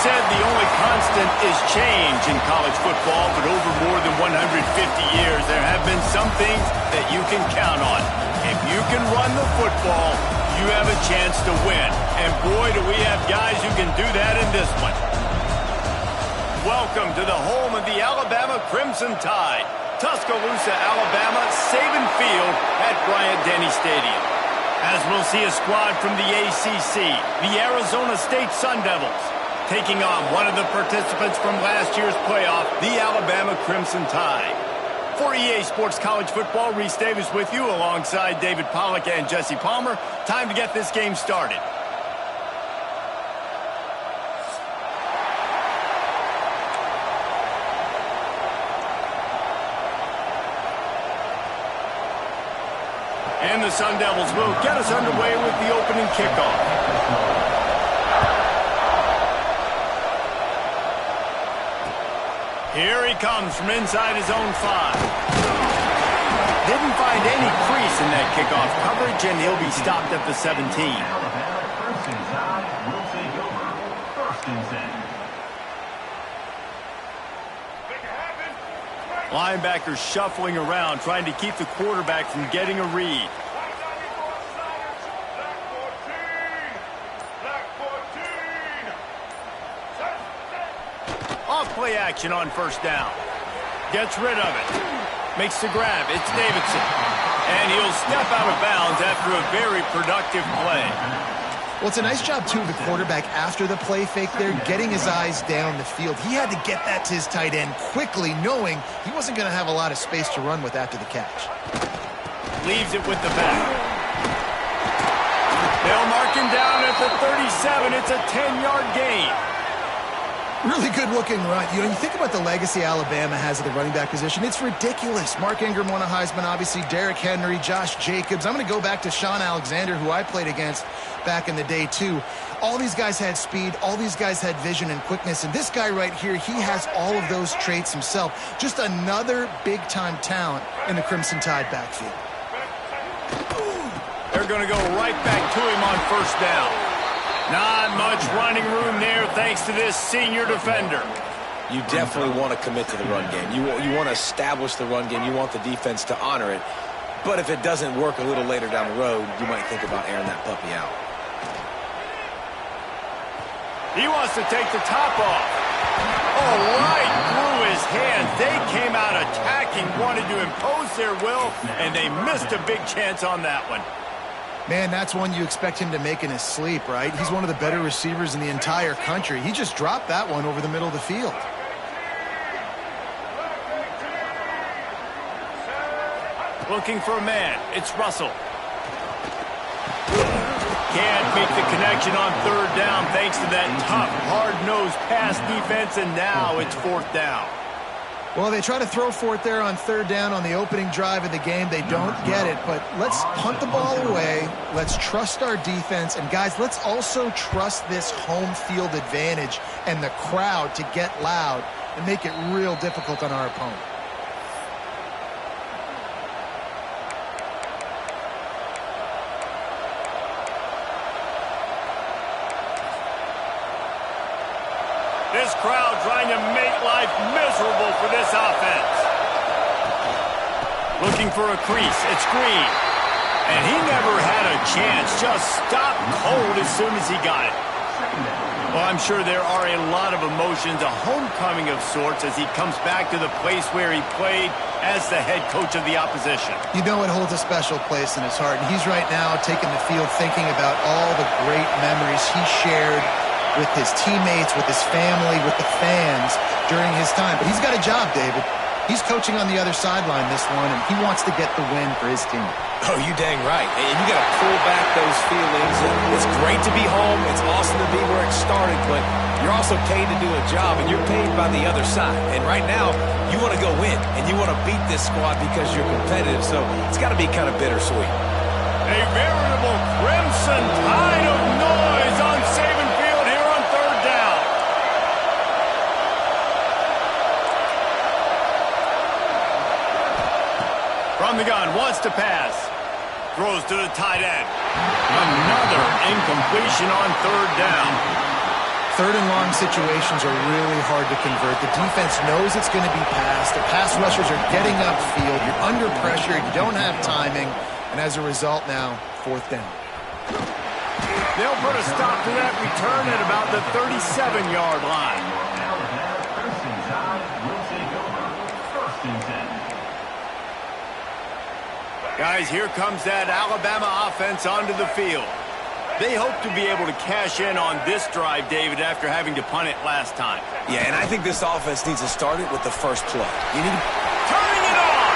said the only constant is change in college football, but over more than 150 years, there have been some things that you can count on. If you can run the football, you have a chance to win. And boy, do we have guys who can do that in this one. Welcome to the home of the Alabama Crimson Tide. Tuscaloosa, Alabama, Saban Field at Bryant-Denny Stadium. As we'll see a squad from the ACC, the Arizona State Sun Devils, taking on one of the participants from last year's playoff, the Alabama Crimson Tide. For EA Sports College Football, Reese Davis with you alongside David Pollack and Jesse Palmer. Time to get this game started. And the Sun Devils will get us underway with the opening kickoff. Here he comes from inside his own 5. Didn't find any crease in that kickoff coverage, and he'll be stopped at the 17. Linebackers shuffling around, trying to keep the quarterback from getting a read. Off-play action on first down. Gets rid of it. Makes the grab. It's Davidson. And he'll step out of bounds after a very productive play. Well, it's a nice job, too, of the quarterback after the play fake there, getting his eyes down the field. He had to get that to his tight end quickly, knowing he wasn't going to have a lot of space to run with after the catch. Leaves it with the back. They'll mark him down at the 37. It's a 10-yard gain. Really good-looking run. You think about the legacy Alabama has at the running back position. It's ridiculous. Mark Ingram won a Heisman, obviously. Derrick Henry, Josh Jacobs. I'm going to go back to Sean Alexander, who I played against back in the day, too. All these guys had speed. All these guys had vision and quickness. And this guy right here, he has all of those traits himself. Just another big-time talent in the Crimson Tide backfield. They're going to go right back to him on first down. Not much running room there thanks to this senior defender. You definitely want to commit to the run game. You want to establish the run game. You want the defense to honor it. But if it doesn't work a little later down the road, you might think about airing that puppy out. He wants to take the top off. Oh, right through his hands. They came out attacking, wanted to impose their will, and they missed a big chance on that one. Man, that's one you expect him to make in his sleep, right? He's one of the better receivers in the entire country. He just dropped that one over the middle of the field. Looking for a man. It's Russell. Can't make the connection on third down thanks to that tough, hard-nosed pass defense, and now it's fourth down. Well, they try to throw for it there on third down on the opening drive of the game. They don't get it, but let's punt the ball away. Let's trust our defense. And, guys, let's also trust this home field advantage and the crowd to get loud and make it real difficult on our opponent. This crowd trying to make life miserable for this offense. Looking for a crease. It's Green. And he never had a chance. Just stopped cold as soon as he got it. Well, I'm sure there are a lot of emotions, a homecoming of sorts, as he comes back to the place where he played as the head coach of the opposition. You know it holds a special place in his heart. And he's right now taking the field thinking about all the great memories he shared with his teammates, with his family, with the fans during his time. But he's got a job, David. He's coaching on the other sideline this one, and he wants to get the win for his team. Oh, you dang right. And you got to pull back those feelings. It's great to be home. It's awesome to be where it started, but you're also paid to do a job, and you're paid by the other side. And right now, you want to go win, and you want to beat this squad because you're competitive, so it's got to be kind of bittersweet. A veritable crimson tide of noise on Saban Field here on third down. From the gun, wants to pass. Throws to the tight end. Another incompletion on third down. Third and long situations are really hard to convert. The defense knows it's going to be passed. The pass rushers are getting upfield. You're under pressure. You don't have timing. And as a result now, fourth down. They'll put a stop to that return at about the 37-yard line. Guys, here comes that Alabama offense onto the field. They hope to be able to cash in on this drive, David, after having to punt it last time. Yeah, and I think this offense needs to start it with the first play. You need to... Turning it on!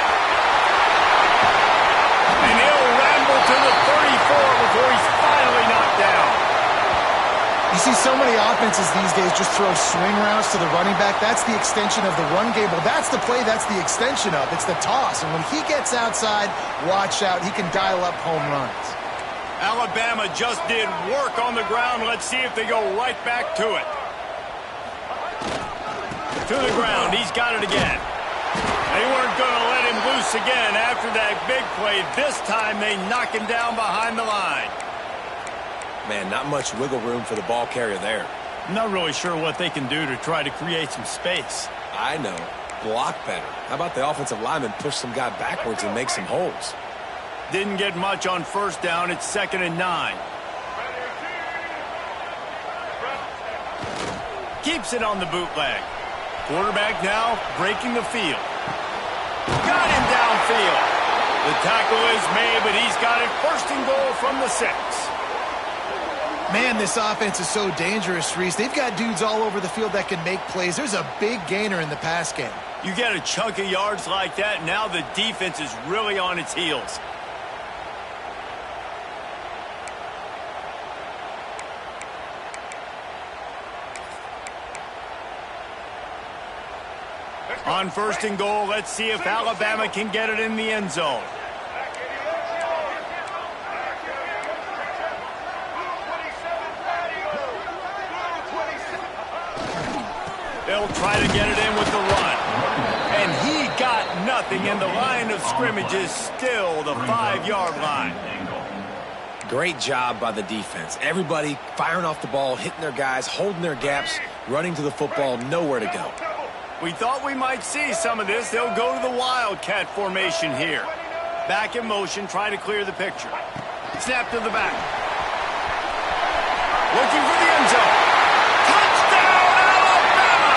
And he'll ramble to the 34 before he's finally knocked down. You see so many offenses these days just throw swing routes to the running back. That's the extension of the run game. Well, that's the play that's the extension of. It's the toss. And when he gets outside, watch out. He can dial up home runs. Alabama just did work on the ground. Let's see if they go right back to it. To the ground. He's got it again. They weren't going to let him loose again after that big play. This time they knock him down behind the line. Man, not much wiggle room for the ball carrier there. I'm not really sure what they can do to try to create some space. I know. Block better. How about the offensive lineman push some guy backwards and make some holes? Didn't get much on first down. It's 2nd and 9. Keeps it on the bootleg. Quarterback now breaking the field. Got him downfield. The tackle is made, but he's got it 1st and goal from the 6. Man, this offense is so dangerous, Reese. They've got dudes all over the field that can make plays. There's a big gainer in the pass game. You get a chunk of yards like that, now the defense is really on its heels. On 1st and goal, let's see if Alabama can get it in the end zone. They'll try to get it in with the run. And he got nothing, and the line of scrimmage is still the 5-yard line. Great job by the defense. Everybody firing off the ball, hitting their guys, holding their gaps, running to the football, nowhere to go. We thought we might see some of this. They'll go to the Wildcat formation here. Back in motion, trying to clear the picture. Snap to the back. Looking for the end zone. Touchdown, Alabama!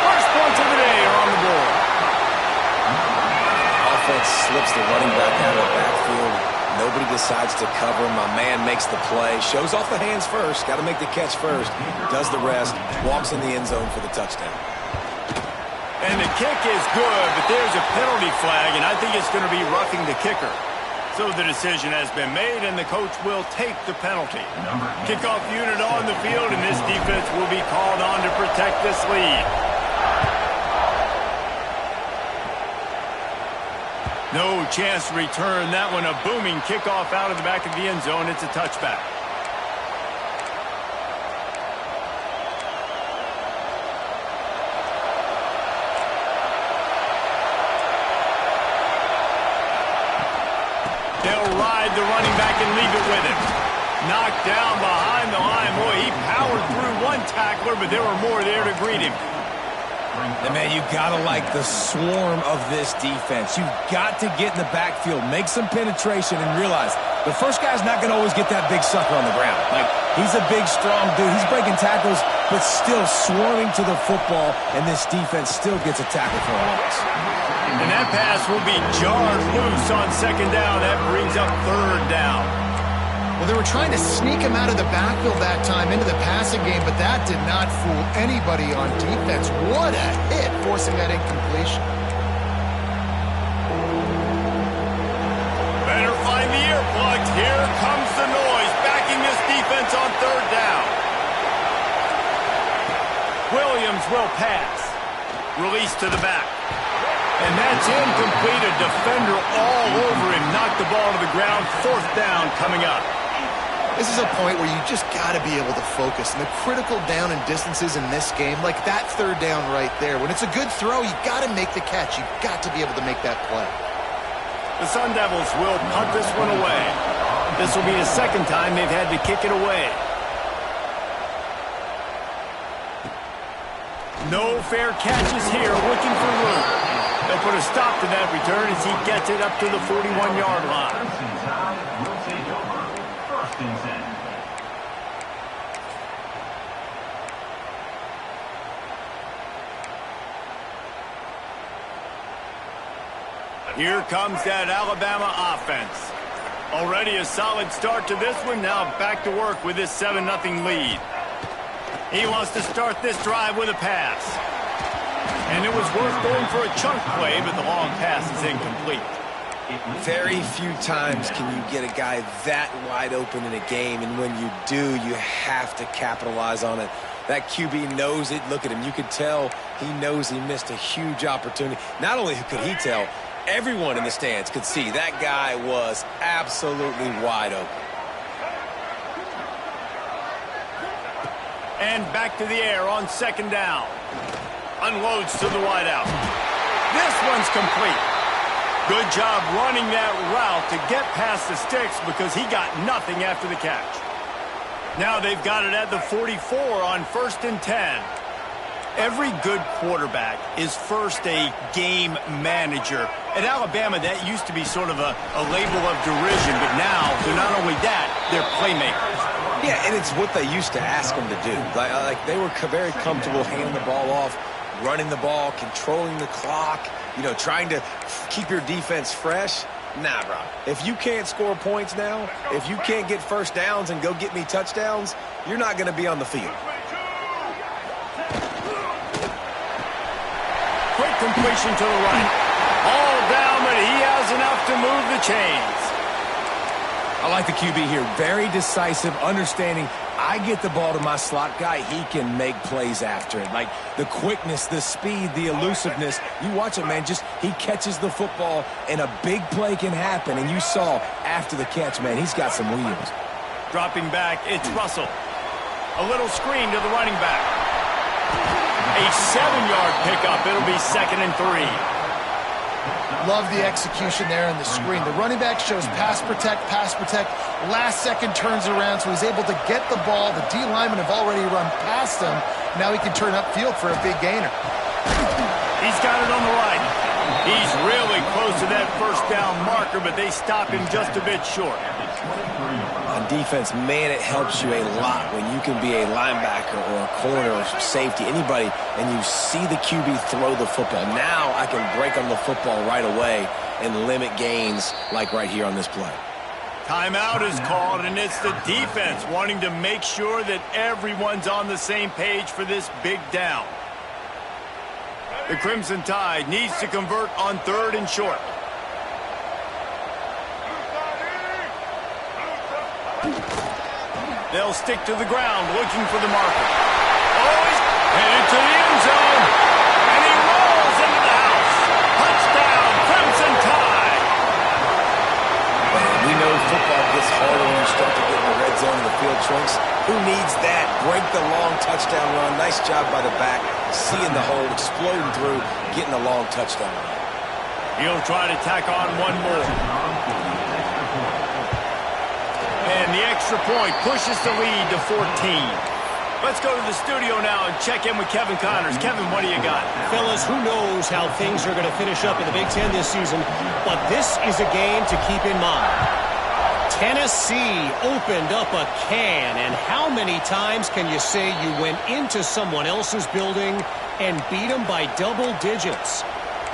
First points of the day are on the board. Offense slips the running back out of the backfield. Nobody decides to cover him. My man makes the play. Shows off the hands first. Got to make the catch first. Does the rest. Walks in the end zone for the touchdown. And the kick is good, but there's a penalty flag, and I think it's going to be roughing the kicker. So the decision has been made, and the coach will take the penalty. Kickoff unit on the field, and this defense will be called on to protect this lead. No chance to return that one. A booming kickoff out of the back of the end zone. It's a touchback. They'll ride the running back and leave it with him. Knocked down behind the line. Boy, he powered through one tackler, but there were more there to greet him. And man, you gotta like the swarm of this defense. You've got to get in the backfield, make some penetration, and realize the first guy's not gonna always get that big sucker on the ground. Like, he's a big, strong dude. He's breaking tackles, but still swarming to the football, and this defense still gets a tackle for a loss. And that pass will be jarred loose on 2nd down. That brings up 3rd down. Well, they were trying to sneak him out of the backfield that time into the passing game, but that did not fool anybody on defense. What a hit, forcing that incompletion. Better find the earplugs. Here comes the noise, backing this defense on 3rd down. Williams will pass. Release to the back. And that's incomplete. A defender all over him. Knocked the ball to the ground. 4th down coming up. This is a point where you just got to be able to focus. And the critical down and distances in this game, like that 3rd down right there, when it's a good throw, you got to make the catch. You've got to be able to make that play. The Sun Devils will punt this one away. This will be the 2nd time they've had to kick it away. No fair catches here, looking for room. They'll put a stop to that return as he gets it up to the 41-yard line. Here comes that Alabama offense. Already a solid start to this one. Now back to work with this 7-0 lead. He wants to start this drive with a pass. And it was worth going for a chunk play, but the long pass is incomplete. Very few times can you get a guy that wide open in a game, and when you do, you have to capitalize on it. That QB knows it. Look at him. You could tell he knows he missed a huge opportunity. Not only could he tell, everyone in the stands could see that guy was absolutely wide open. And back to the air on 2nd down. Unloads to the wideout. This one's complete. Good job running that route to get past the sticks because he got nothing after the catch. Now they've got it at the 44 on 1st and 10. Every good quarterback is first a game manager. At Alabama, that used to be sort of a label of derision, but now they're not only that, they're playmakers. Yeah, and it's what they used to ask them to do. Like they were very comfortable handing the ball off, running the ball, controlling the clock, trying to keep your defense fresh. Nah, bro. If you can't score points now, if you can't get first downs and go get me touchdowns, you're not going to be on the field. Quick completion to the right. All down, but he has enough to move the chains. I like the QB here. Very decisive, understanding I get the ball to my slot guy, he can make plays after it. Like the quickness, the speed, the elusiveness. You watch it, man. He catches the football, and a big play can happen. And you saw after the catch, man, he's got some wheels. Dropping back, it's Russell. A little screen to the running back. A 7-yard pickup. It'll be 2nd and 3. Love the execution there in the screen. The running back shows pass protect. Last second turns around, so he's able to get the ball. The D linemen have already run past him. Now he can turn upfield for a big gainer. He's got it on the right. He's really close to that first down marker, but they stop him just a bit short. On defense, man, it helps you a lot when you can be a linebacker or a corner or safety, anybody, and you see the QB throw the football. Now I can break on the football right away and limit gains like right here on this play. Timeout is called, and it's the defense wanting to make sure that everyone's on the same page for this big down. The Crimson Tide needs to convert on 3rd and short. They'll stick to the ground looking for the marker. Oh, he's headed to the end zone. And he rolls into the house. Touchdown, Crimson Tide. Man, we know football gets harder when you start to get in the red zone and the field shrinks. Who needs that? Break the long touchdown run. Nice job by the back. Seeing the hole, exploding through, getting a long touchdown run. He'll try to tack on one more. And the extra point pushes the lead to 14. Let's go to the studio now and check in with Kevin Connors. Kevin, what do you got? Fellas, who knows how things are going to finish up in the Big Ten this season, but this is a game to keep in mind. Tennessee opened up a can, and how many times can you say you went into someone else's building and beat them by double digits?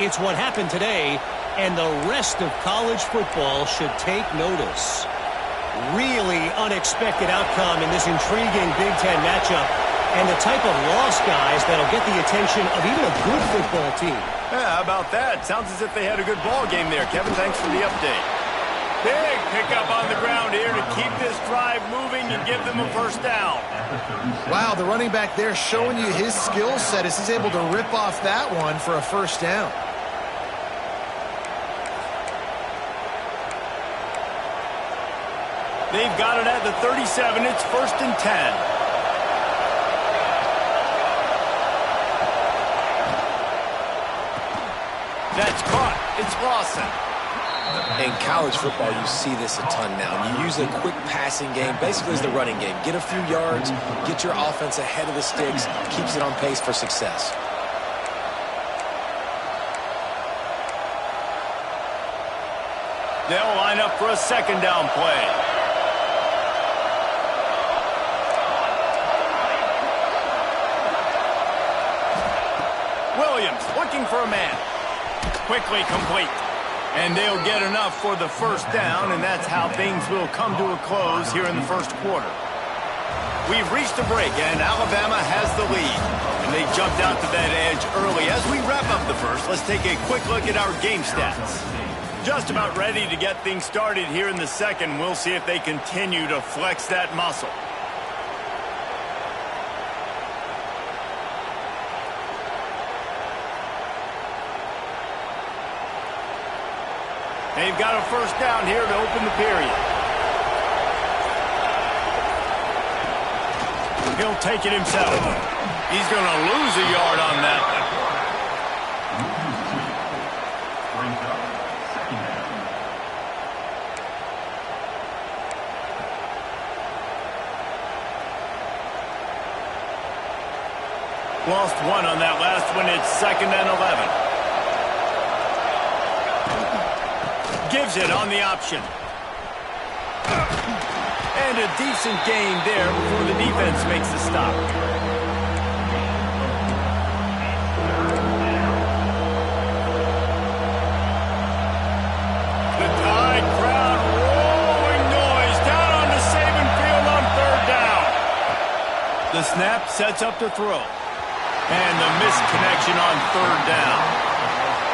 It's what happened today, and the rest of college football should take notice. Really unexpected outcome in this intriguing Big Ten matchup, and the type of loss, guys, that'll get the attention of even a good football team. Yeah, how about that? Sounds as if they had a good ball game there. Kevin, thanks for the update. Big pickup on the ground here to keep this drive moving and give them a first down. Wow, the running back there showing you his skill set as he's able to rip off that one for a first down. They've got it at the 37. It's 1st and 10. That's caught. It's Lawson. In college football, you see this a ton now. You use a quick passing game, basically as the running game. Get a few yards, get your offense ahead of the sticks, keeps it on pace for success. They'll line up for a second down play. Williams looking for a man. Quickly complete. And they'll get enough for the first down, and that's how things will come to a close here in the first quarter. We've reached a break, and Alabama has the lead. And they jumped out to that edge early. As we wrap up the first, let's take a quick look at our game stats. Just about ready to get things started here in the second. We'll see if they continue to flex that muscle. They've got a first down here to open the period. He'll take it himself. He's going to lose a yard on that one. Lost one on that last one. It's 2nd and 11. Gives it on the option. And a decent gain there before the defense makes the stop. The Tide crowd rolling noise down on the Saban field on 3rd down. The snap sets up to throw. And the misconnection on 3rd down.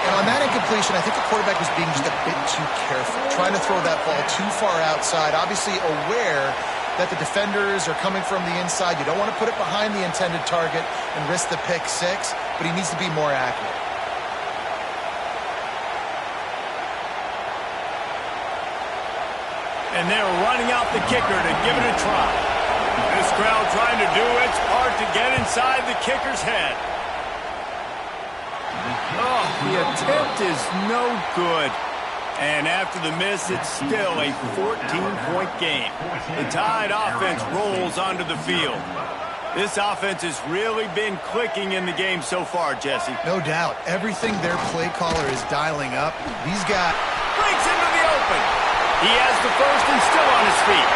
And on that incompletion, I think the quarterback was being just a bit too careful, trying to throw that ball too far outside, obviously aware that the defenders are coming from the inside. You don't want to put it behind the intended target and risk the pick six, but he needs to be more accurate. And they're running out the kicker to give it a try. This crowd trying to do its part to get inside the kicker's head. Oh, the attempt is no good. And after the miss, it's still a 14-point game. The Tide offense rolls onto the field. This offense has really been clicking in the game so far, Jesse. No doubt. Everything their play caller is dialing up. These guys... Breaks into the open. He has the first and still on his feet.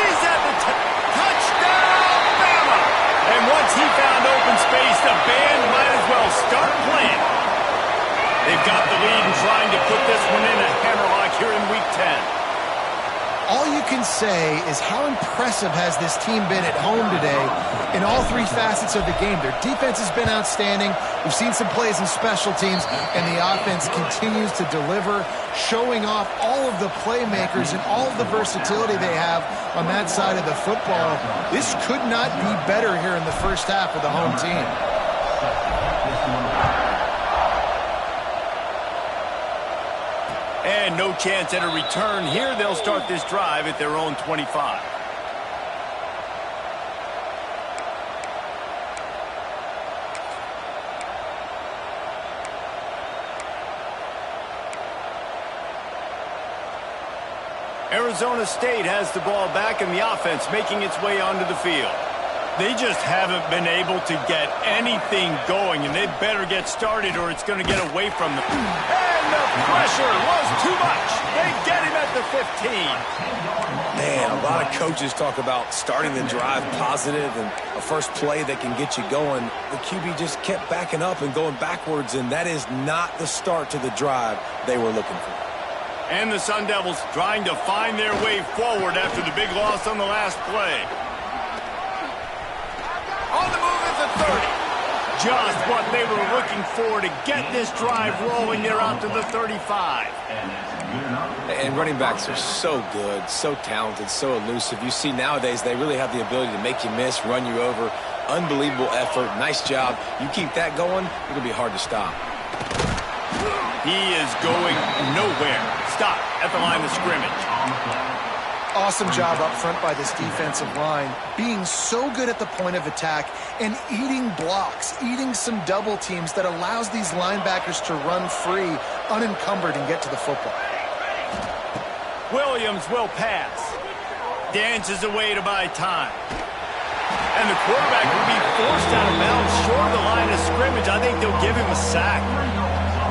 He's at the touchdown, Bama! And once he found open space, the band might as well start playing. They've got the lead and trying to put this one in a hammerlock here in Week 10. All you can say is how impressive has this team been at home today in all three facets of the game. Their defense has been outstanding. We've seen some plays in special teams, and the offense continues to deliver, showing off all of the playmakers and all of the versatility they have on that side of the football. This could not be better here in the first half of the home team. And no chance at a return here. They'll start this drive at their own 25. Arizona State has the ball back, and the offense making its way onto the field. They just haven't been able to get anything going, and they better get started or it's going to get away from them. And the pressure was too much. They get him at the 15. Man, a lot of coaches talk about starting the drive positive and a first play that can get you going. The QB just kept backing up and going backwards, and that is not the start to the drive they were looking for. And the Sun Devils trying to find their way forward after the big loss on the last play. On the move at the 30. Just what they were looking for to get this drive rolling. They're out to the 35. And running backs are so good, so talented, so elusive. You see nowadays they really have the ability to make you miss, run you over. Unbelievable effort. Nice job. You keep that going, it'll be hard to stop. He is going nowhere. Stop at the line of scrimmage. Awesome job up front by this defensive line, being so good at the point of attack and eating blocks, eating some double teams that allows these linebackers to run free, unencumbered, and get to the football. Williams will pass. Dances away to buy time. And the quarterback will be forced out of bounds short of the line of scrimmage. I think they'll give him a sack.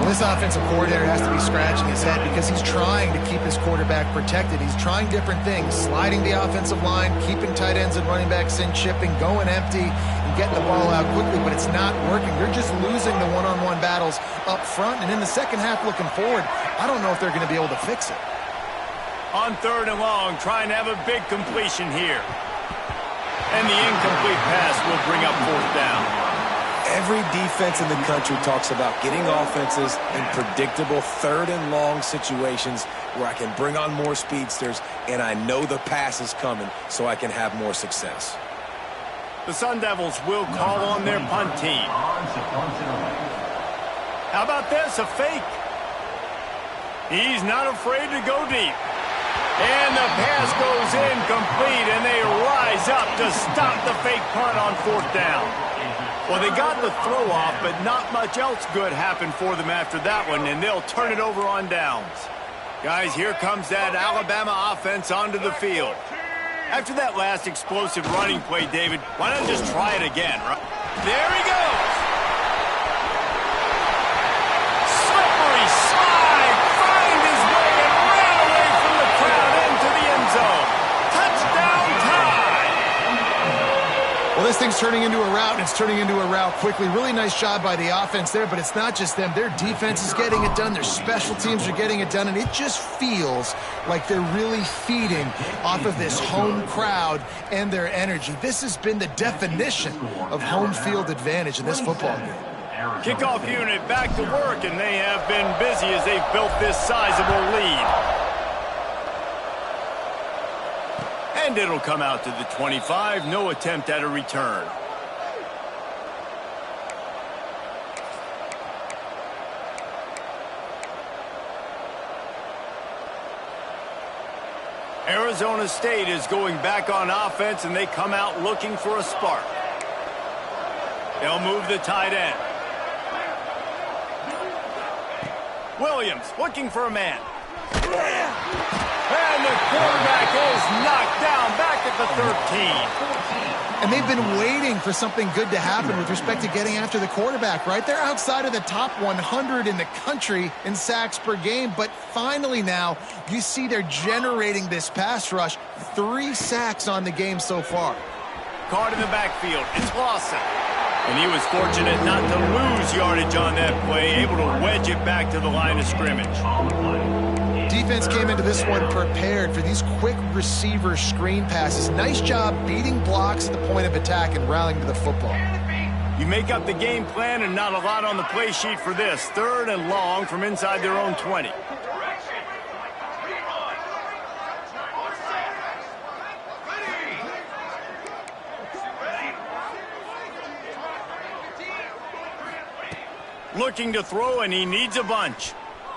Well, this offensive coordinator has to be scratching his head because he's trying to keep his quarterback protected. He's trying different things, sliding the offensive line, keeping tight ends and running backs in, chipping, going empty, and getting the ball out quickly, but it's not working. They're just losing the one-on-one battles up front, and in the second half looking forward, I don't know if they're going to be able to fix it. On 3rd and long, trying to have a big completion here. And the incomplete pass will bring up 4th down. Every defense in the country talks about getting offenses in predictable 3rd and long situations where I can bring on more speedsters and I know the pass is coming so I can have more success. The Sun Devils will call on their punt team. How about this, a fake? He's not afraid to go deep. And the pass goes incomplete, and they rise up to stop the fake punt on 4th down. Well, they got the throw off, but not much else good happened for them after that one, and they'll turn it over on downs. Guys, here comes that Alabama offense onto the field. After that last explosive running play, David, why not just try it again, right? There he goes. Slippery slide, find his way and ran away from the crowd into the end zone. Touchdown time. Well, this thing's turning into a rout, and it's turning into a rout quickly. Really nice job by the offense there, but it's not just them. Their defense is getting it done. Their special teams are getting it done, and it just feels like they're really feeding off of this home crowd and their energy. This has been the definition of home field advantage in this football game. Kickoff unit back to work, and they have been busy as they've built this sizable lead. And it'll come out to the 25. No attempt at a return. Arizona State is going back on offense, and they come out looking for a spark. They'll move the tight end. Williams looking for a man. And the quarterback is knocked down back at the 13. And they've been waiting for something good to happen with respect to getting after the quarterback, right? They're outside of the top 100 in the country in sacks per game, but finally now you see they're generating this pass rush. 3 sacks on the game so far. Caught in the backfield. It's Lawson. And he was fortunate not to lose yardage on that play, able to wedge it back to the line of scrimmage. Defense came into this one prepared for these quick receiver screen passes. Nice job beating blocks at the point of attack and rallying to the football. You make up the game plan and not a lot on the play sheet for this. 3rd and long from inside their own 20. Looking to throw, and he needs a bunch.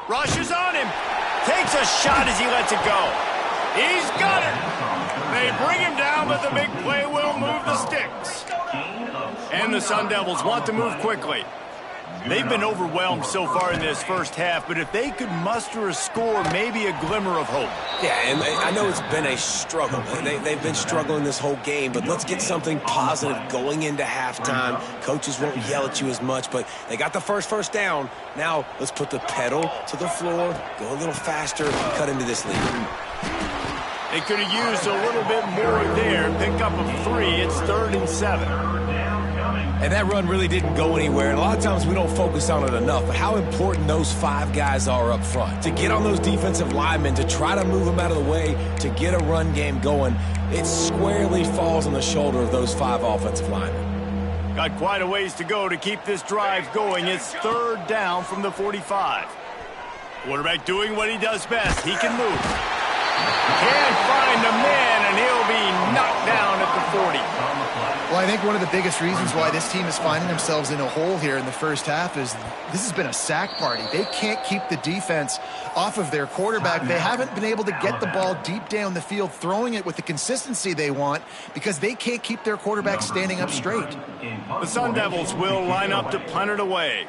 Rushes on him. Takes a shot as he lets it go. He's got it. They bring him down, but the big play will move the sticks. And the Sun Devils want to move quickly. They've been overwhelmed so far in this first half, but if they could muster a score, maybe a glimmer of hope. Yeah, and I know it's been a struggle. They've been struggling this whole game, but let's get something positive going into halftime. Coaches won't yell at you as much, but they got the first down. Now let's put the pedal to the floor, go a little faster, cut into this lead. They could have used a little bit more there. Pick up of 3. It's 3rd and 7. And that run really didn't go anywhere. And a lot of times we don't focus on it enough, but how important those 5 guys are up front. To get on those defensive linemen, to try to move them out of the way, to get a run game going, it squarely falls on the shoulder of those 5 offensive linemen. Got quite a ways to go to keep this drive going. It's 3rd down from the 45. Quarterback doing what he does best. He can move. Can't find a man, and he'll be knocked down at the 40. Well, I think one of the biggest reasons why this team is finding themselves in a hole here in the first half is this has been a sack party. They can't keep the defense off of their quarterback. They haven't been able to get the ball deep down the field, throwing it with the consistency they want because they can't keep their quarterback standing up straight. The Sun Devils will line up to punt it away.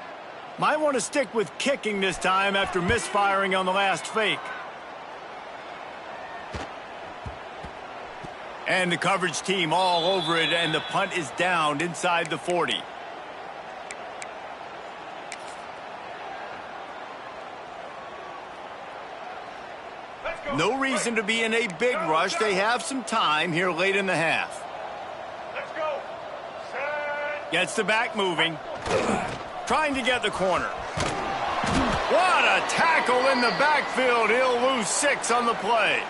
Might want to stick with kicking this time after misfiring on the last fake. And the coverage team all over it, and the punt is down inside the 40. No reason to be in a big rush. They have some time here late in the half. Let's go. Gets the back moving. Trying to get the corner. What a tackle in the backfield. He'll lose 6 on the play.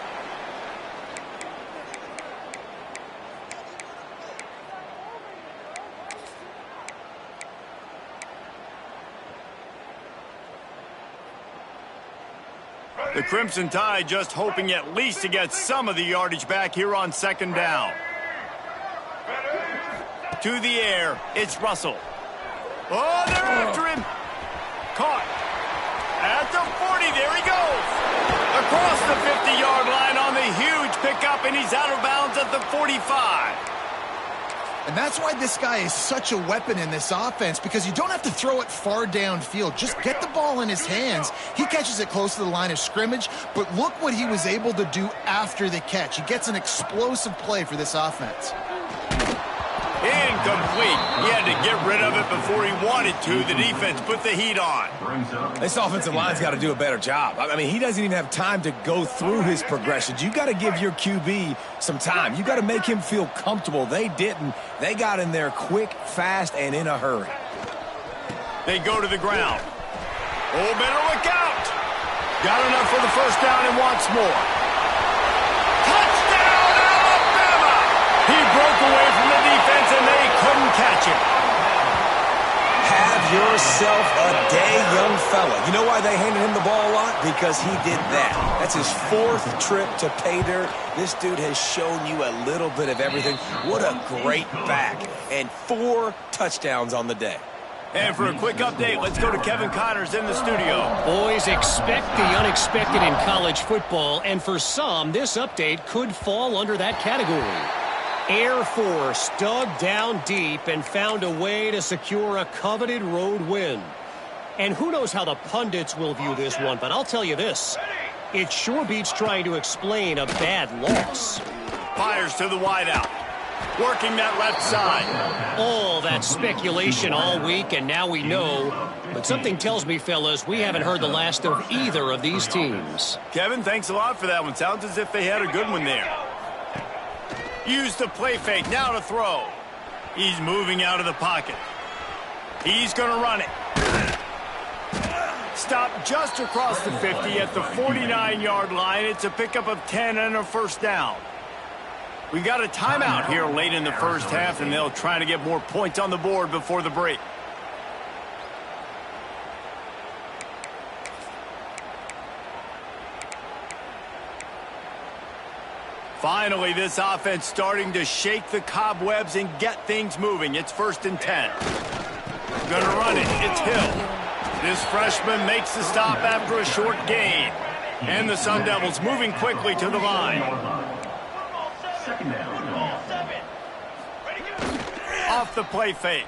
The Crimson Tide just hoping at least to get some of the yardage back here on second down. To the air, it's Russell. Oh, they're after him. Caught. At the 40, there he goes. Across the 50-yard line on the huge pickup, and he's out of bounds at the 45. And that's why this guy is such a weapon in this offense, because you don't have to throw it far downfield. Just get the ball in his hands. He catches it close to the line of scrimmage, but look what he was able to do after the catch. He gets an explosive play for this offense. Incomplete. He had to get rid of it before he wanted to. The defense put the heat on. This offensive line's got to do a better job. I mean, he doesn't even have time to go through his progressions. You got to give your QB some time. You got to make him feel comfortable. They didn't. They got in there quick, fast, and in a hurry. They go to the ground. Oh, better look out. Got enough for the first down and wants more. Touchdown, Alabama! He broke away from the defense, and they couldn't catch him. Have yourself a day, young fella. You know why they handed him the ball a lot? Because he did that. That's his 4th trip to pay dirt. This dude has shown you a little bit of everything. What a great back. And 4 touchdowns on the day. And for a quick update, let's go to Kevin Connors in the studio. Boys, expect the unexpected in college football, and for some, this update could fall under that category. Air Force dug down deep and found a way to secure a coveted road win. And who knows how the pundits will view this one, but I'll tell you this. It sure beats trying to explain a bad loss. Fires to the wideout. Working that left side. All that speculation all week, and now we know. But something tells me, fellas, we haven't heard the last of either of these teams. Kevin, thanks a lot for that one. Sounds as if they had a good one there. Use the play fake, now to throw. He's moving out of the pocket. He's going to run it. Stop just across the 50 at the 49-yard line. It's a pickup of 10 and a first down. We got a timeout here late in the first half, and they'll try to get more points on the board before the break. Finally, this offense starting to shake the cobwebs and get things moving. It's 1st and 10. Gonna run it. It's Hill. This freshman makes the stop after a short gain. And the Sun Devils moving quickly to the line. Off the play fake.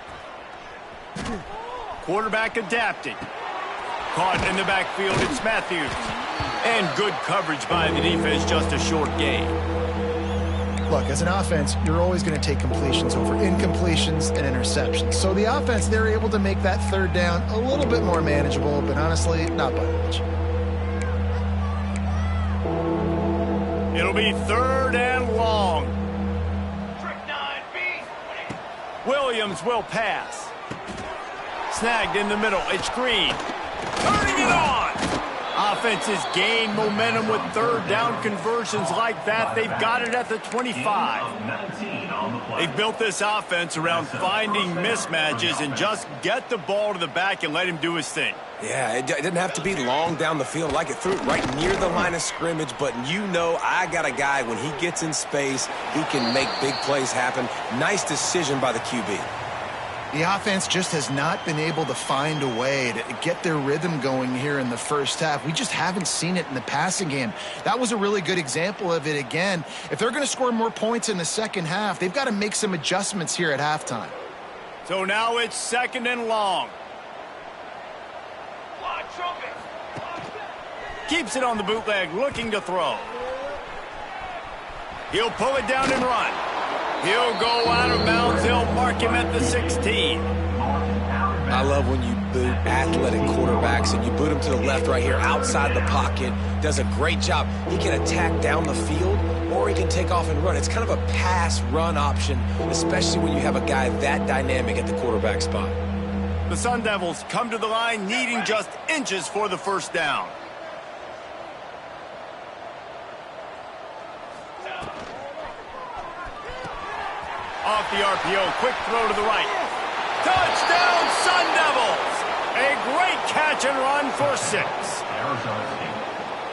Quarterback adapting. Caught in the backfield, it's Matthews. And good coverage by the defense, just a short gain. Look, as an offense, you're always going to take completions over incompletions and interceptions. So the offense, they're able to make that 3rd down a little bit more manageable, but honestly, not by much. It'll be 3rd and long. Williams will pass. Snagged in the middle. It's Green. Turning it on. Offenses gain momentum with 3rd down conversions like that. They've got it at the 25. They've built this offense around finding mismatches and just get the ball to the back and let him do his thing. Yeah, it didn't have to be long down the field. Like it threw it right near the line of scrimmage, but you know I got a guy, when he gets in space, he can make big plays happen. Nice decision by the QB. The offense just has not been able to find a way to get their rhythm going here in the first half. We just haven't seen it in the passing game. That was a really good example of it again. If they're going to score more points in the second half, they've got to make some adjustments here at halftime. So now it's 2nd and long. Keeps it on the bootleg, looking to throw. He'll pull it down and run. He'll go out of bounds. They'll mark him at the 16. I love when you boot athletic quarterbacks, and you boot him to the left right here outside the pocket. Does a great job. He can attack down the field, or he can take off and run. It's kind of a pass-run option, especially when you have a guy that dynamic at the quarterback spot. The Sun Devils come to the line needing just inches for the first down. Off the RPO, quick throw to the right. Touchdown, Sun Devils! A great catch and run for 6.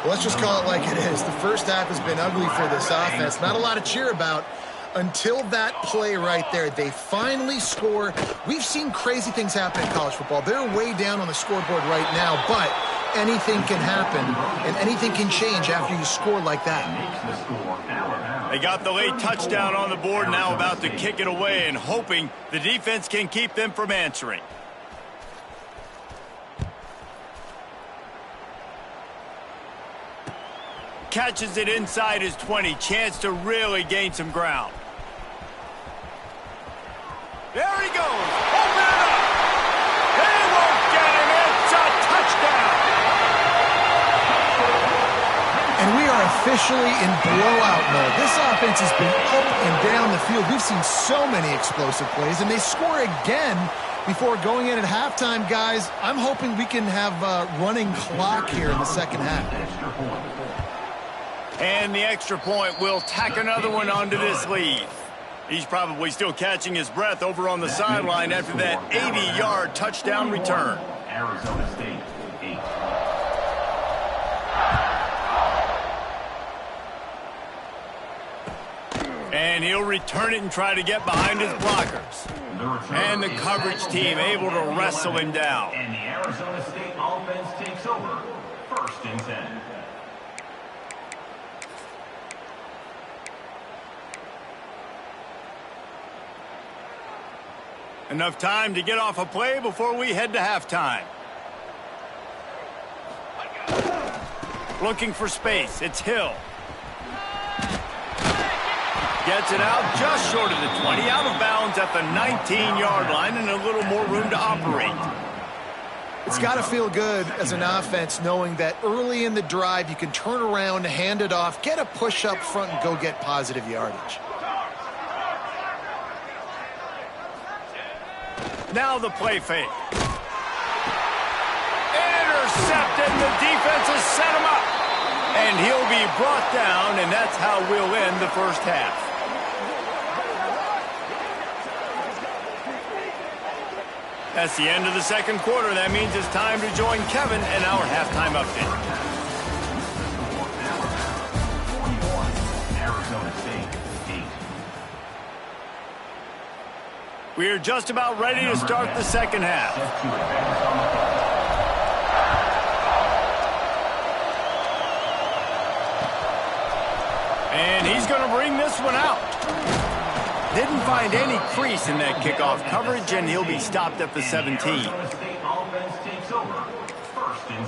Well, let's just call it like it is. The first half has been ugly for this offense. Not a lot to cheer about until that play right there. They finally score. We've seen crazy things happen in college football. They're way down on the scoreboard right now, but anything can happen, and anything can change after you score like that. They got the late touchdown on the board, now about to kick it away and hoping the defense can keep them from answering. Catches it inside his 20. Chance to really gain some ground. There he goes. Open it up. They won't get him. It's a touchdown. And we are officially in blowout mode. This offense has been up and down the field. We've seen so many explosive plays, and they score again before going in at halftime, guys. I'm hoping we can have a running clock here in the second half. And the extra point will tack another one onto this lead. He's probably still catching his breath over on the sideline after that 80-yard touchdown return. Arizona State, 8. And he'll return it and try to get behind his blockers. And the coverage team able to wrestle him down. And the Arizona State offense takes over. 1st and 10. Enough time to get off a play before we head to halftime. Looking for space. It's Hill. Gets it out just short of the 20. Out of bounds at the 19-yard line and a little more room to operate. It's got to feel good as an offense knowing that early in the drive you can turn around, hand it off, get a push up front, and go get positive yardage. Now the play fake. Intercepted. The defense has set him up. And he'll be brought down, and that's how we'll end the first half. That's the end of the second quarter. That means it's time to join Kevin in our halftime update. Arizona State, 8. We are just about ready to start the second half. And he's going to bring this one out. Didn't find any crease in that kickoff coverage, and he'll be stopped at the 17. Arizona State offense takes over. 1st and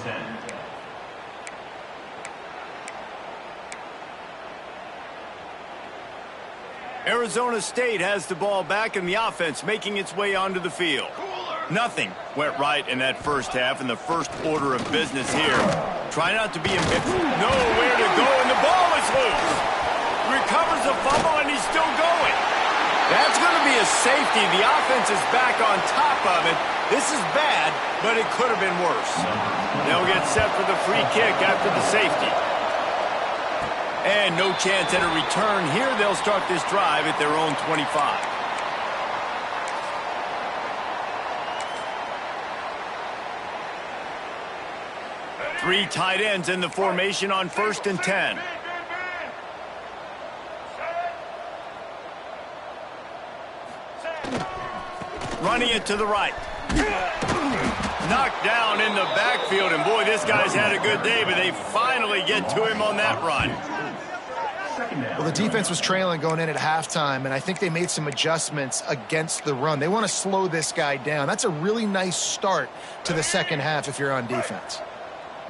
10. Arizona State has the ball back, and the offense making its way onto the field. Nothing went right in that first half, in the first order of business here. Try not to be embarrassed. Nowhere to go, and the ball is loose. Recovers the fumble, and he's still going. That's going to be a safety. The offense is back on top of it. This is bad, but it could have been worse. They'll get set for the free kick after the safety. And no chance at a return here. They'll start this drive at their own 25. Three tight ends in the formation on 1st and 10. Running it to the right. Knocked down in the backfield, and boy, this guy's had a good day, but they finally get to him on that run. Well, the defense was trailing going in at halftime, and I think they made some adjustments against the run. They want to slow this guy down. That's a really nice start to the second half if you're on defense.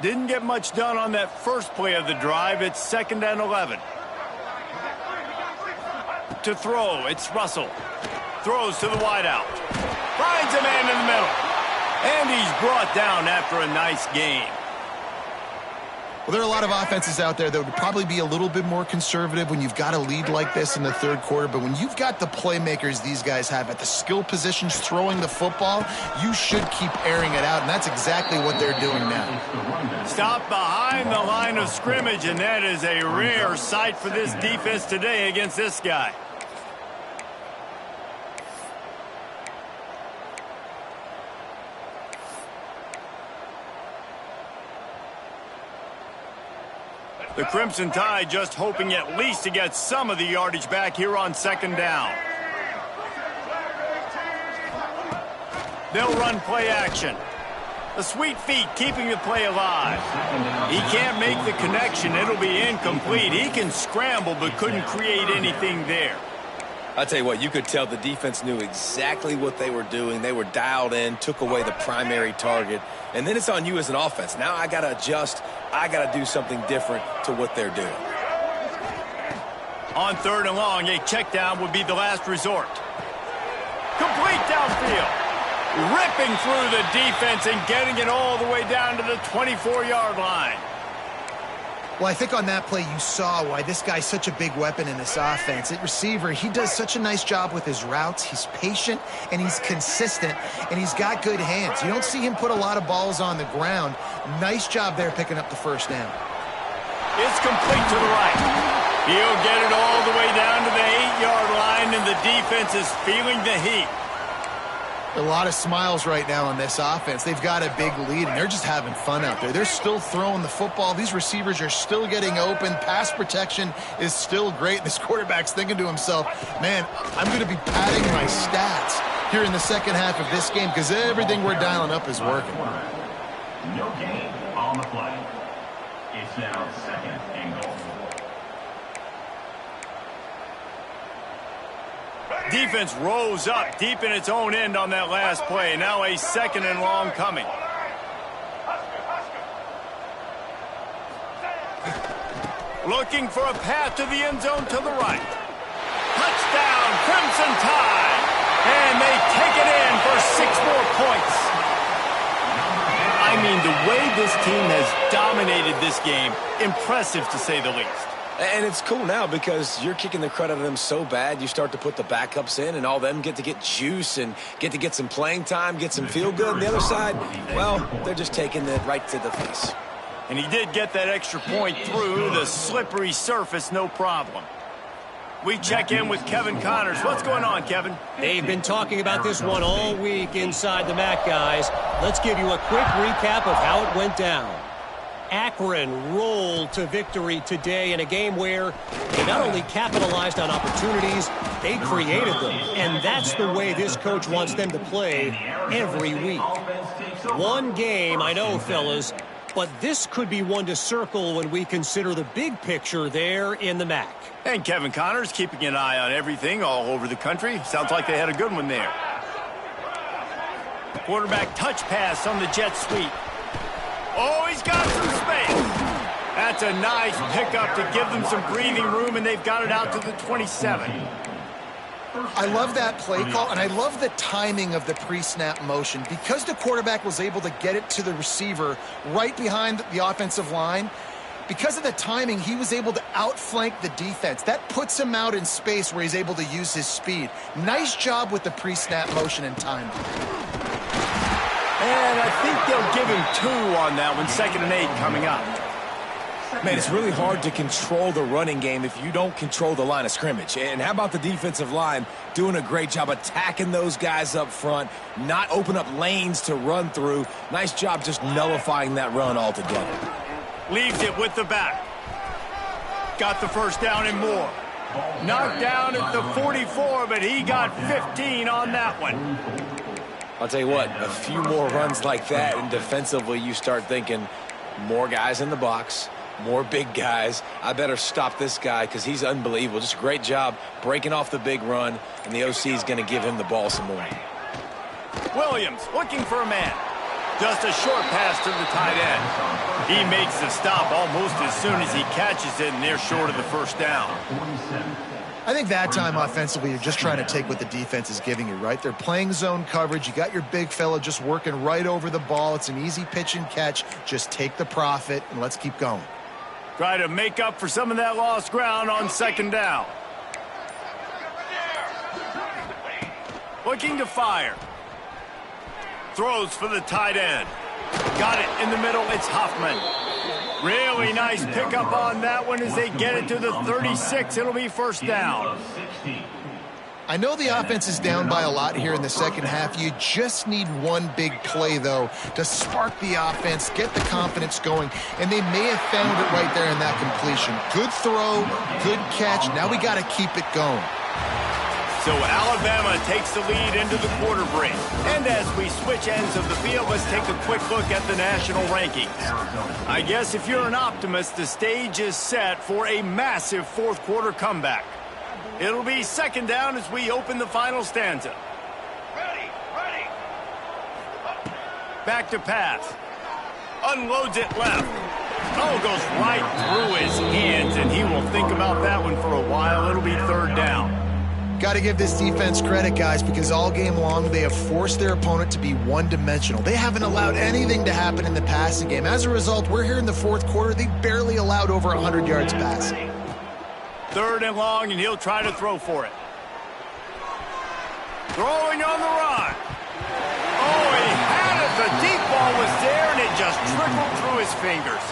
Didn't get much done on that first play of the drive. It's 2nd and 11. To throw, it's Russell. Throws to the wideout. Finds a man in the middle. And he's brought down after a nice game. Well, there are a lot of offenses out there that would probably be a little bit more conservative when you've got a lead like this in the third quarter. But when you've got the playmakers these guys have at the skill positions throwing the football, you should keep airing it out. And that's exactly what they're doing now. Stop behind the line of scrimmage, and that is a rare sight for this defense today against this guy. The Crimson Tide just hoping at least to get some of the yardage back here on 2nd down. They'll run play action. The sweet feet keeping the play alive. He can't make the connection. It'll be incomplete. He can scramble but couldn't create anything there. I'll tell you what, you could tell the defense knew exactly what they were doing. They were dialed in, took away the primary target, and then it's on you as an offense. Now I got to adjust. I got to do something different to what they're doing. On 3rd and long, a check down would be the last resort. Complete downfield. Ripping through the defense and getting it all the way down to the 24-yard line. Well, I think on that play you saw why this guy's such a big weapon in this offense. At receiver, he does such a nice job with his routes. He's patient, and he's consistent, and he's got good hands. You don't see him put a lot of balls on the ground. Nice job there picking up the 1st down. It's complete to the right. He'll get it all the way down to the 8-yard line, and the defense is feeling the heat. A lot of smiles right now on this offense. They've got a big lead, and they're just having fun out there. They're still throwing the football. These receivers are still getting open. Pass protection is still great. This quarterback's thinking to himself, man, I'm going to be padding my stats here in the second half of this game because everything we're dialing up is working. No gain on the play. It's now 2nd and goal. Defense rose up deep in its own end on that last play. Now a 2nd and long coming. Looking for a path to the end zone to the right. Touchdown, Crimson Tide. And they take it in for 6 more points. I mean, the way this team has dominated this game, impressive to say the least. And it's cool now because you're kicking the crud out of them so bad, you start to put the backups in, and all them get to get juice and get to get some playing time, get some feel good. And the other side, well, they're just taking it right to the face. And he did get that extra point through the slippery surface, no problem. We check in with Kevin Connors. What's going on, Kevin? They've been talking about this one all week inside the MAC, guys. Let's give you a quick recap of how it went down. Akron rolled to victory today in a game where they not only capitalized on opportunities, they created them. And that's the way this coach wants them to play every week. One game, I know, fellas, but this could be one to circle when we consider the big picture there in the MAC. And Kevin Connors keeping an eye on everything all over the country. Sounds like they had a good one there. Quarterback touch pass on the jet sweep. Oh, he's got some space. That's a nice pickup to give them some breathing room, and they've got it out to the 27. I love that play call, and I love the timing of the pre-snap motion. Because the quarterback was able to get it to the receiver right behind the offensive line, because of the timing, he was able to outflank the defense. That puts him out in space where he's able to use his speed. Nice job with the pre-snap motion and timing. And I think they'll give him 2 on that one. 2nd and 8 coming up. Man, it's really hard to control the running game if you don't control the line of scrimmage. And how about the defensive line doing a great job attacking those guys up front, not open up lanes to run through. Nice job just nullifying that run altogether. Leaves it with the back. Got the first down and more. Knocked down at the 44, but he got 15 on that one. I'll tell you what, a few more runs like that, and defensively you start thinking more guys in the box, more big guys. I better stop this guy because he's unbelievable. Just a great job breaking off the big run, and the OC is going to give him the ball some more. Williams looking for a man. Just a short pass to the tight end. He makes the stop almost as soon as he catches it, and they're short of the first down. I think that time offensively, you're just trying to take what the defense is giving you, right? They're playing zone coverage. You got your big fella just working right over the ball. It's an easy pitch and catch. Just take the profit, and let's keep going. Try to make up for some of that lost ground on second down. Looking to fire. Throws for the tight end. Got it in the middle. It's Hoffman. Really nice pickup on that one as they get it to the 36. It'll be first down. I know the offense is down by a lot here in the second half. You just need one big play, though, to spark the offense, get the confidence going, and they may have found it right there in that completion. Good throw, good catch. Now we got to keep it going. So Alabama takes the lead into the quarter break. And as we switch ends of the field, let's take a quick look at the national rankings. I guess if you're an optimist, the stage is set for a massive fourth quarter comeback. It'll be second down as we open the final stanza. Ready. Back to pass. Unloads it left. Oh, goes right through his hands, and he will think about that one for a while. It'll be third down. Got to give this defense credit, guys, because all game long they have forced their opponent to be one-dimensional. They haven't allowed anything to happen in the passing game. As a result, we're here in the fourth quarter. They barely allowed over 100 yards passing. Third and long, and he'll try to throw for it. Throwing on the run. Oh, he had it. The deep ball was there, and it just trickled through his fingers.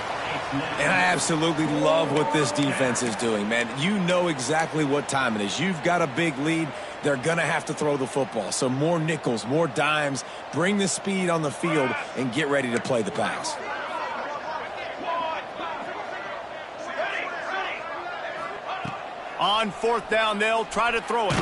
And I absolutely love what this defense is doing, man. You know exactly what time it is. You've got a big lead. They're going to have to throw the football. So more nickels, more dimes. Bring the speed on the field and get ready to play the pass. On fourth down, they'll try to throw it.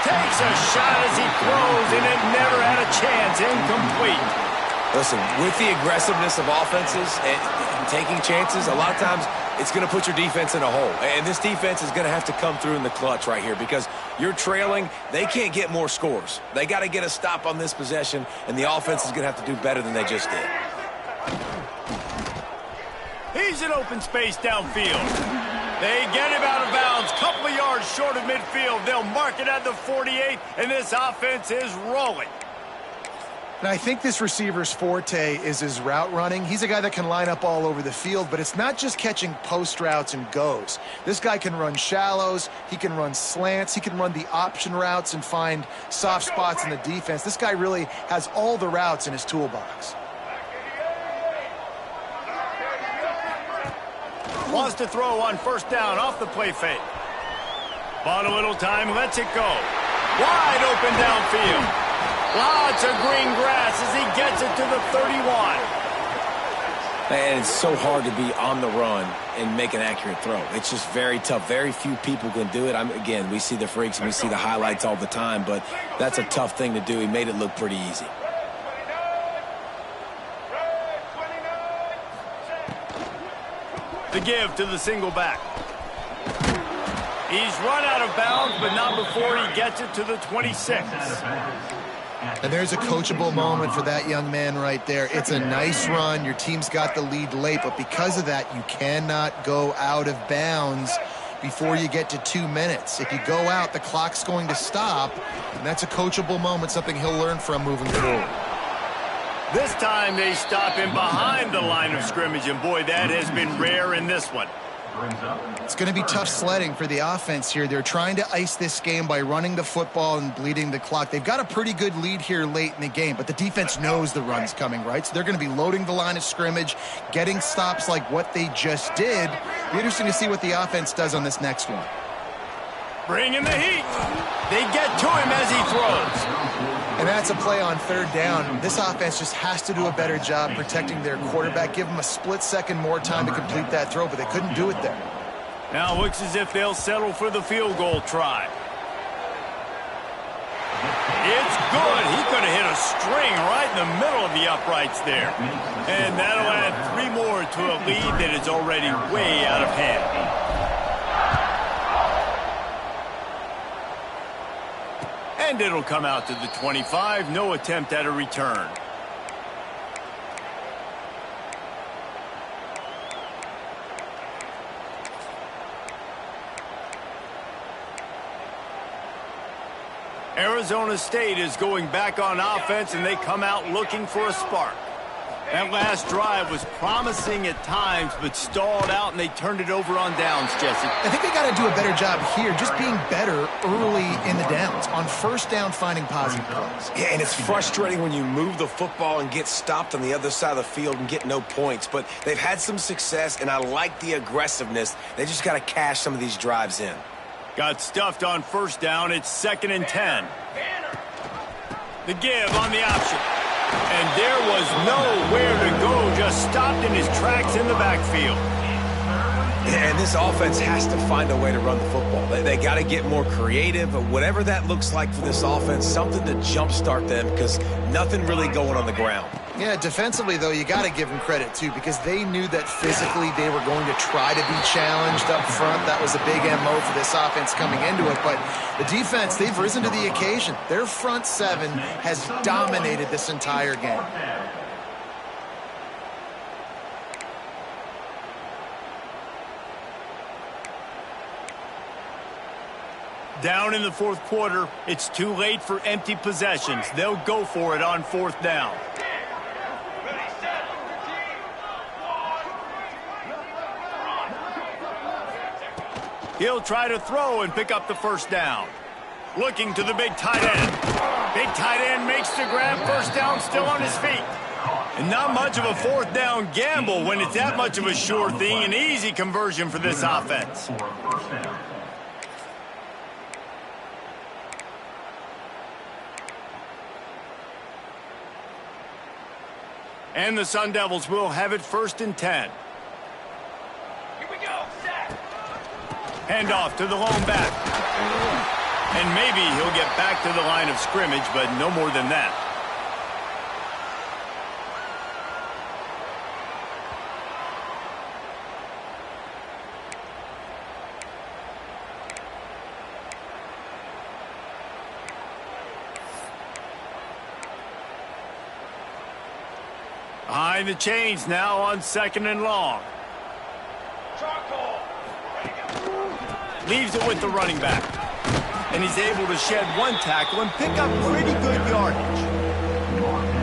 Takes a shot as he throws, and it never had a chance. Incomplete. Listen, with the aggressiveness of offenses and taking chances, a lot of times it's going to put your defense in a hole. And this defense is going to have to come through in the clutch right here because you're trailing. They can't get more scores. They got to get a stop on this possession, and the offense is going to have to do better than they just did. He's in open space downfield. They get him out of bounds, couple of yards short of midfield. They'll mark it at the 48, and this offense is rolling. And I think this receiver's forte is his route running. He's a guy that can line up all over the field, but it's not just catching post routes and goes. This guy can run shallows, he can run slants, he can run the option routes and find soft spots in the defense. This guy really has all the routes in his toolbox. Wants to throw on first down off the play fake. Bought a little time, lets it go. Wide open downfield. Lots of green grass as he gets it to the 31. And it's so hard to be on the run and make an accurate throw. It's just very tough. Very few people can do it. Again, we see the freaks and we see the highlights all the time, but that's a tough thing to do. He made it look pretty easy. The give to the single back. He's run out of bounds, but not before he gets it to the 26. And there's a coachable moment for that young man right there. It's a nice run. Your team's got the lead late, but because of that, you cannot go out of bounds before you get to 2 minutes. If you go out, the clock's going to stop, and that's a coachable moment, something he'll learn from moving forward. This time they stop him behind the line of scrimmage, and boy, that has been rare in this one. brings up. It's going to be tough sledding for the offense here. They're trying to ice this game by running the football and bleeding the clock. They've got a pretty good lead here late in the game, but the defense knows the run's coming, right? So they're going to be loading the line of scrimmage, getting stops like what they just did. Be interesting to see what the offense does on this next one. Bring in the heat. They get to him as he throws. And that's a play on third down. This offense just has to do a better job protecting their quarterback. Give them a split second more time to complete that throw, but they couldn't do it there. Now it looks as if they'll settle for the field goal try. It's good. He could have hit a string right in the middle of the uprights there. And that'll add 3 more to a lead that is already way out of hand. And it'll come out to the 25. No attempt at a return. Arizona State is going back on offense, and they come out looking for a spark. That last drive was promising at times, but stalled out, and they turned it over on downs, Jesse. I think they got to do a better job here, just being better early in the downs, on first down finding positive plays. Yeah, and it's frustrating when you move the football and get stopped on the other side of the field and get no points. But they've had some success, and I like the aggressiveness. They just got to cash some of these drives in. Got stuffed on first down. It's 2nd and 10. The give on the option. And there was nowhere to go. Just stopped in his tracks in the backfield. And this offense has to find a way to run the football. They got to get more creative, but whatever that looks like for this offense, something to jumpstart them because nothing really going on the ground. Yeah, defensively, though, you got to give them credit, too, because they knew that physically they were going to try to be challenged up front. That was a big MO for this offense coming into it. But the defense, they've risen to the occasion. Their front seven has dominated this entire game. Down in the 4th quarter, it's too late for empty possessions. They'll go for it on 4th down. He'll try to throw and pick up the first down. Looking to the big tight end. Big tight end makes the grab. First down, still on his feet. And not much of a 4th down gamble when it's that much of a sure thing. An easy conversion for this offense. And the Sun Devils will have it 1st and 10. Here we go. Set. Handoff to the lone back. And maybe he'll get back to the line of scrimmage, but no more than that. Behind the chains now on 2nd and long. Leaves it with the running back. And he's able to shed 1 tackle and pick up pretty good yardage.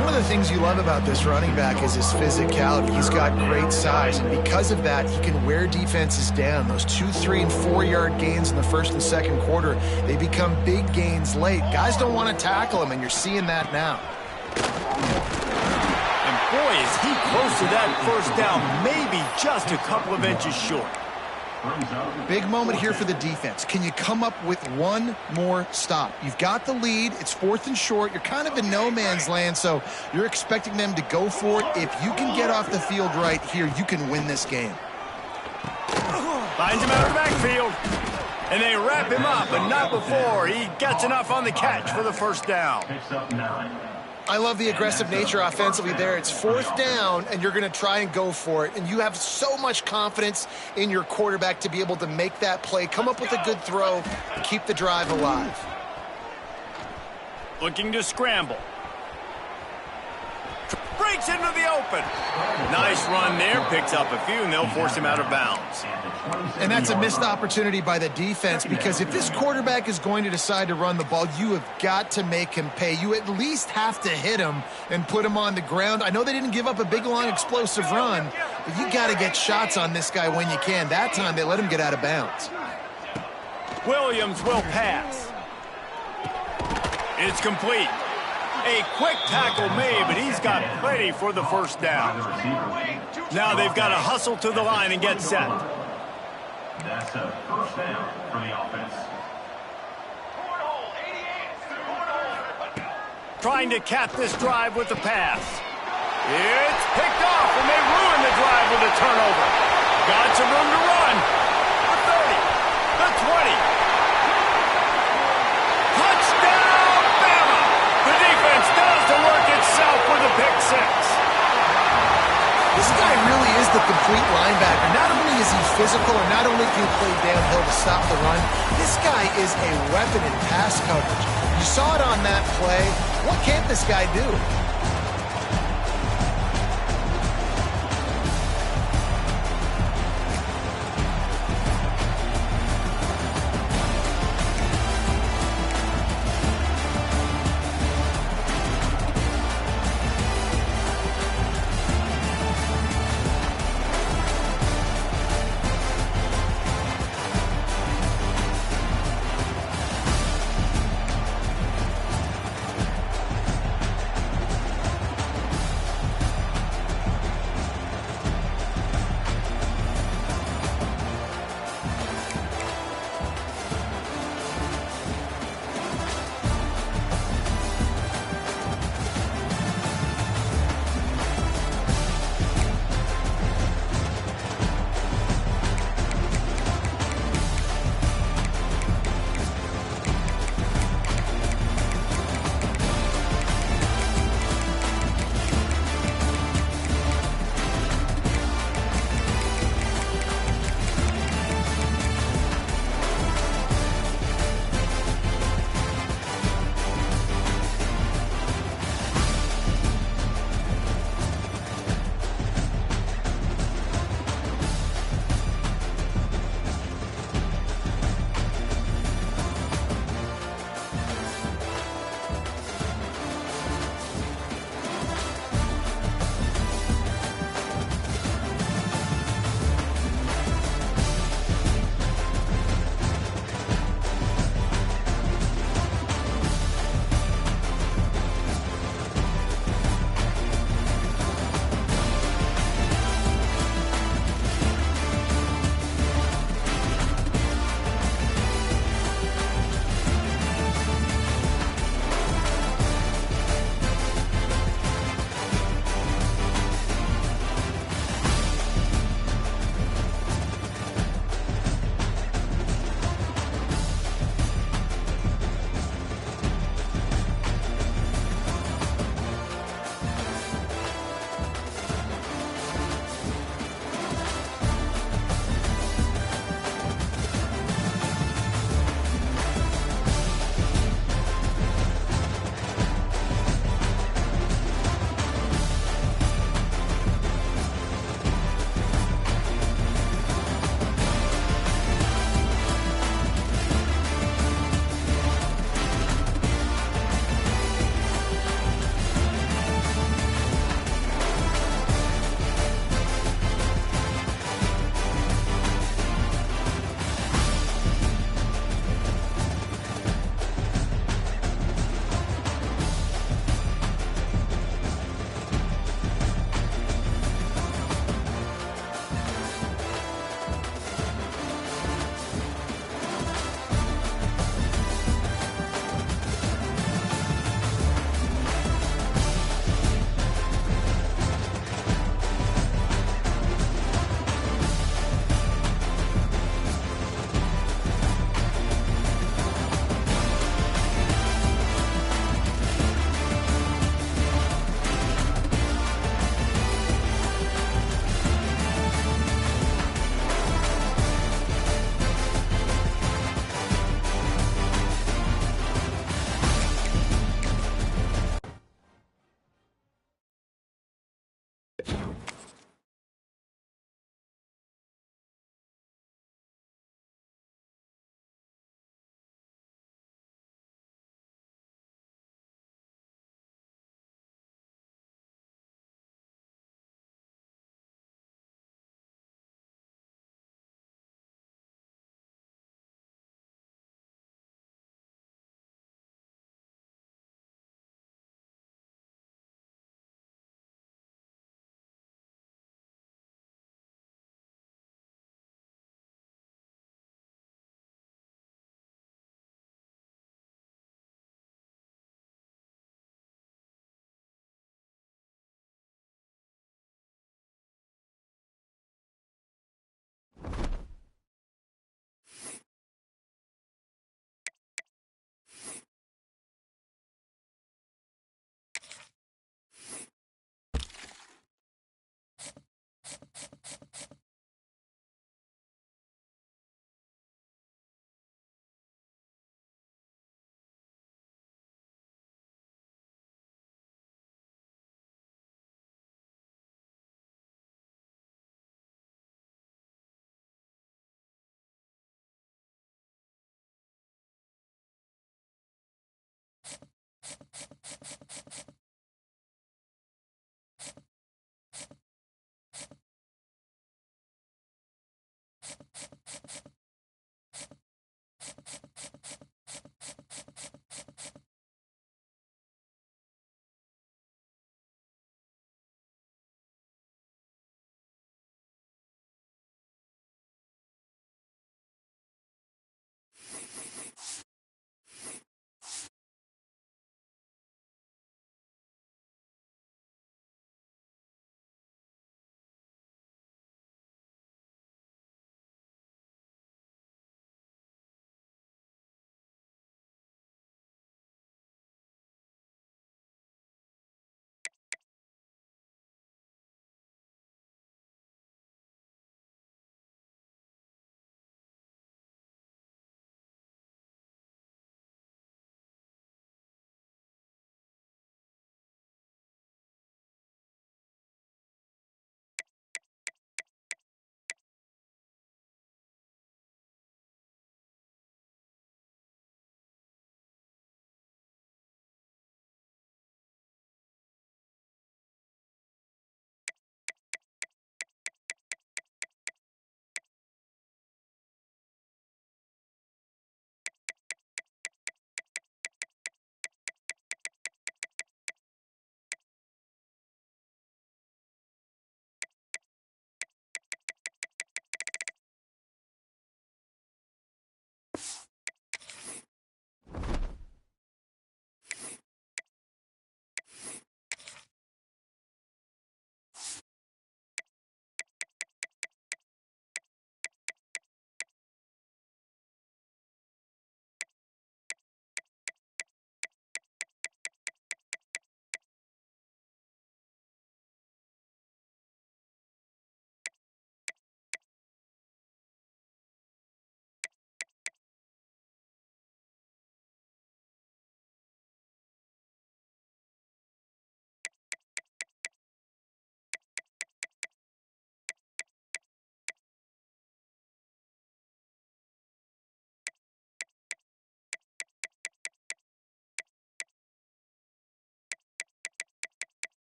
One of the things you love about this running back is his physicality. He's got great size, and because of that, he can wear defenses down. Those 2, 3, and 4-yard gains in the 1st and 2nd quarter, they become big gains late. Guys don't want to tackle him, and you're seeing that now. Boy, is he close to that first down, maybe just a couple of inches short. Big moment here for the defense. Can you come up with one more stop? You've got the lead. It's 4th and short. You're kind of in no man's land, so you're expecting them to go for it. If you can get off the field right here, you can win this game. Finds him out of the backfield. And they wrap him up, but not before he gets enough on the catch for the first down. Picks up 9. I love the aggressive nature offensively there. It's 4th down, and you're going to try and go for it. And you have so much confidence in your quarterback to be able to make that play, come up with a good throw, and keep the drive alive. Looking to scramble. Breaks into the open. Nice run there. Picks up a few, and they'll force him out of bounds. And that's a missed opportunity by the defense, because if this quarterback is going to decide to run the ball, you have got to make him pay. You at least have to hit him and put him on the ground. I know they didn't give up a big, long, explosive run, but you got to get shots on this guy when you can. That time they let him get out of bounds. Williams will pass. It's complete. A quick tackle made, but he's got plenty for the first down. Now they've got to hustle to the line and get set. That's a first down for the offense. Trying to cap this drive with the pass. It's picked off, and they ruin the drive with a turnover. Got some room to run. The 30, the 20. Touchdown, Bama! The defense does the work itself with a pick six. This guy really is the complete linebacker. Not only is he physical, or not only can he play downhill to stop the run, this guy is a weapon in pass coverage. You saw it on that play. What can't this guy do?